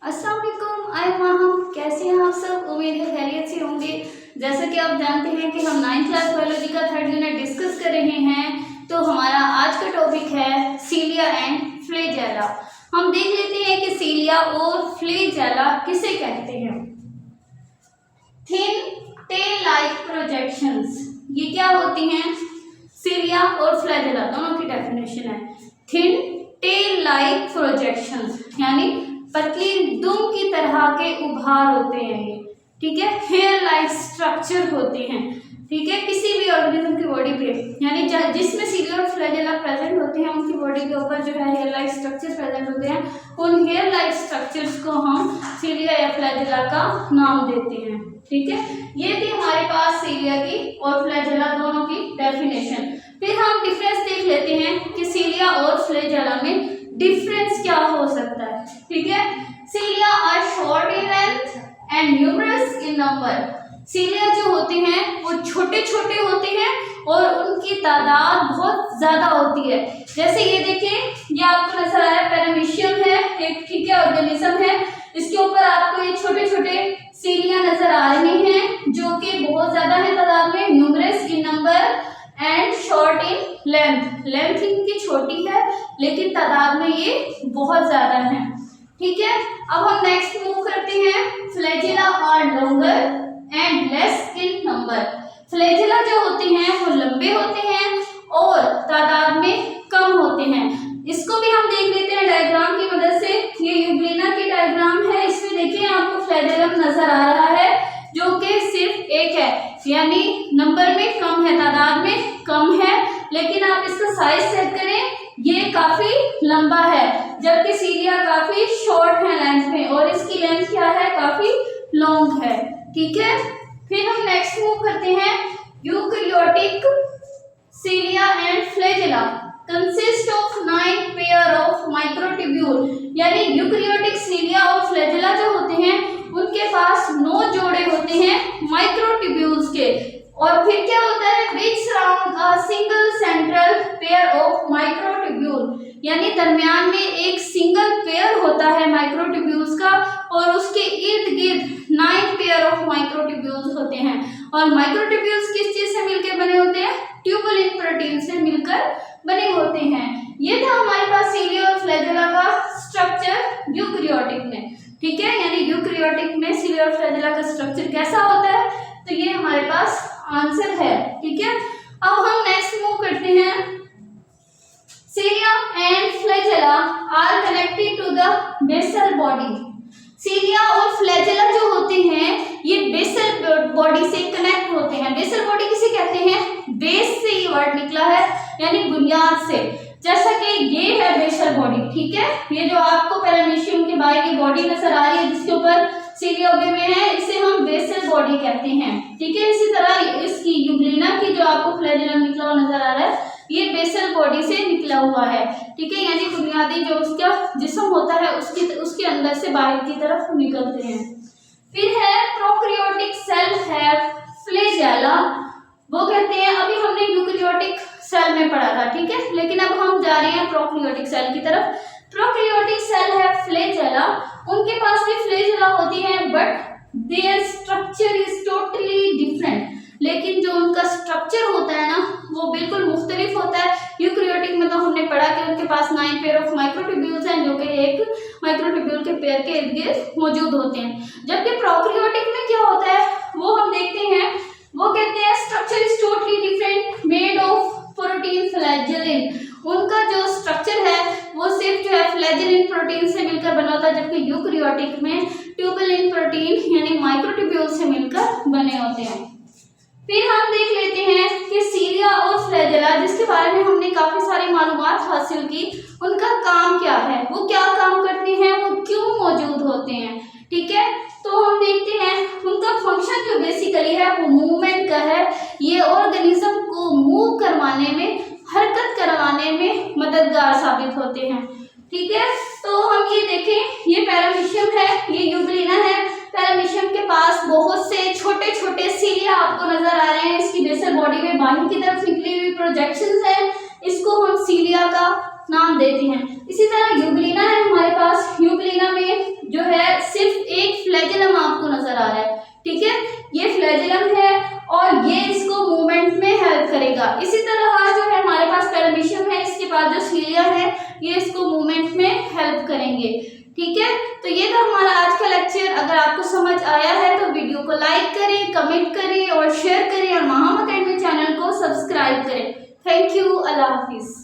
अस्सलाम वालेकुम, आई माहम। कैसे हैं आप सब? उम्मीद है खैरियत से होंगे। जैसा कि आप जानते हैं कि हम 9th क्लास बायोलॉजी का 3rd यूनिट डिस्कस कर रहे हैं। तो हमारा आज का टॉपिक है सीलिया एंड फ्लैजेला। हम देख लेते हैं कि सीलिया और फ्लैजेला किसे कहते हैं। थिन टेल लाइक प्रोजेक्शंस, ये क्या होती हैं? सीलिया और फ्लैजेला दोनों की डेफिनेशन है। थिन टेल लाइक प्रोजेक्शंस यानी पतली दुम की तरह के उभार होते हैं ये, ठीक है। हेयर लाइक स्ट्रक्चर होते हैं, ठीक है, किसी भी ऑर्गेनिज्म की बॉडी पे, यानी जिसमें सीलिया और फ्लैजेला प्रेजेंट होते हैं उनकी बॉडी के ऊपर जो है हेयर लाइक स्ट्रक्चर प्रेजेंट होते हैं। उन हेयर लाइक स्ट्रक्चर्स को हम सीलिया या फ्लैजेला का नाम देते हैं, ठीक है। ये थी हमारे पास सीलिया की और फ्लैजेला दोनों की डेफिनेशन। फिर हम डिफरेंस देख लेते हैं कि सीलिया और फ्लैजेला में डिफरेंस क्या हो सकता है, ठीक है। Cilia are short in length and numerous in number. Cilia जो होते हैं वो छोटे छोटे होते हैं और उनकी तादाद बहुत ज्यादा होती है। जैसे ये देखें, ये आपको नजर आ रहा है पैरामीशियम है एक, ठीक है, ऑर्गेनिज्म है। इसके ऊपर आपको ये छोटे छोटे सीलिया नजर आ रहे हैं जो कि बहुत ज्यादा है तादाद में। Numerous in number and short in length. Length इनकी छोटी है लेकिन तादाद में ये बहुत ज्यादा है, ठीक है। अब हम नेक्स्ट मूव करते हैं। Flagella are longer and less in number. Flagella जो होते हैं वो लंबे होते हैं और तादाद में कम होते हैं। इसको भी हम देख लेते हैं डायग्राम की मदद से। ये यूग्लिना की डायग्राम है। इसमें देखिए आपको फ्लैजेलम नजर आ रहा है जो कि सिर्फ एक है, यानी नंबर में कम है, तादाद में कम है, लेकिन आप इसका साइज चेक करें, ये काफी लंबा है, जबकि सीलिया काफी शॉर्ट है लेंथ में और इसकी लेंथ क्या है, काफी लॉन्ग है, ठीक है। फिर हम नेक्स्ट मूव करते हैं। Eukaryotic सीलिया and flagella consist of 9 pair of microtubule, यानी यूकैरियोटिक सीलिया और फ्लैजेला जो होते हैं उनके पास 9 जोड़े होते हैं माइक्रोट्यूब्यूल्स के। और फिर क्या होता है, which surround a single central pair of microtubule, यानी दरमियान में एक सिंगल पेयर होता है माइक्रोट्यूब्यूल्स का और उसके इर्द गिर्द 9 पेयर ऑफ माइक्रोट्यूब्यूल्स होते हैं। और माइक्रोट्यूब्यूल्स किस चीज से मिलकर बने होते हैं? ट्यूबुलिन प्रोटीन से मिलकर बने होते हैं। ये था हमारे पास सीलिया और फ्लैजेला का स्ट्रक्चर यूकैरियोटिक में, ठीक है, यानी यूकैरियोटिक में सीलिया और फ्लैजेला का स्ट्रक्चर कैसा होता है, तो ये हमारे पास आंसर है, ठीक है। अब हम नेक्स्ट मूव करते हैं। Cilia and flagella are connected to the basal body. Cilia और फ्लैजेला जो होते हैं ये बेसल बॉडी से कनेक्ट होते हैं। बेसल बॉडी किसे कहते हैं? बेस से ये वर्ड निकला है, यानी बुनियाद से। जैसा कि ये है बेसल बॉडी, ठीक है, ये जो आपको पैरामीशियम के बाहर की बॉडी नजर आ रही है जिसके ऊपर सीलिया उगे हुए हैं, इसे हम बेसल बॉडी कहते हैं, ठीक है। इसी तरह इसकी यूग्लिना की जो आपको फ्लैजेलम निकला हुआ नजर आ रहा है ये बेसल बॉडी से निकला हुआ है, ठीक है, यानी बुनियादी जो उसका जिस्म होता है उसके अंदर से बाहर की तरफ निकलते हैं। फिर है प्रोकैरियोटिक सेल है फ्लैजेला। वो कहते हैं, अभी हमने यूकैरियोटिक सेल में पढ़ा था, ठीक है, लेकिन अब हम जा रहे हैं प्रोकैरियोटिक सेल की तरफ। प्रोकैरियोटिक सेल है फ्लैजेला, उनके पास भी फ्लैजेला होती है but there structure is totally different. लेकिन जो उनका स्ट्रक्चर होता है ना वो बिल्कुल मुख्तलिफ होता है। यूकैरियोटिक में तो हमने पढ़ा कि उनके पास 9 पेयर ऑफ माइक्रोट्यूब्यूल्स हैं जो कि एक माइक्रोट्यूब्यूल के पेयर के इर्द गिर्द मौजूद होते हैं। जबकि प्रोकैरियोटिक में क्या होता है वो हम देखते हैं। वो कहते हैं structure is totally different made of protein flagellin. उनका जो स्ट्रक्चर है वो सिर्फ जो है फ्लैजेलिन प्रोटीन से मिलकर बना होता है, जबकि यूकैरियोटिक में ट्यूबुलिन प्रोटीन यानी माइक्रोट्यूब्यूल से मिलकर बने होते हैं। फिर हम देख लेते हैं कि सीलिया और फ्लैजेला, जिसके बारे में हमने काफी सारी मालूमात हासिल की, उनका काम क्या है, वो क्या काम करते हैं, वो क्यों मौजूद होते हैं, ठीक है। तो हम देखते हैं उनका फंक्शन जो बेसिकली है वो मूवमेंट का है। ये ऑर्गेनिज्म को मूव करवाने में, हरकत करवाने में मददगार साबित होते हैं, ठीक है। तो हम ये देखें, ये पैरामीशियम है, ये यूग्लिना है। पैरामीशियम के पास बहुत से छोटे छोटे सीलिया आपको नजर आ रहे हैं। इसकी बेसल बॉडी में बाहर की तरफ निकली हुई प्रोजेक्शंस है, इसको हम सीलिया का नाम देते हैं। इसी तरह यूग्लिना है हमारे पास। यूग्लिना में जो है ये इसको मूवमेंट में हेल्प करेंगे। ठीक है, तो ये था हमारा आज का लेक्चर। अगर आपको समझ आया है तो वीडियो को लाइक करें, कमेंट करें और शेयर करें और माहम अकेडमी चैनल को सब्सक्राइब करें। Thank you, Allah Hafiz.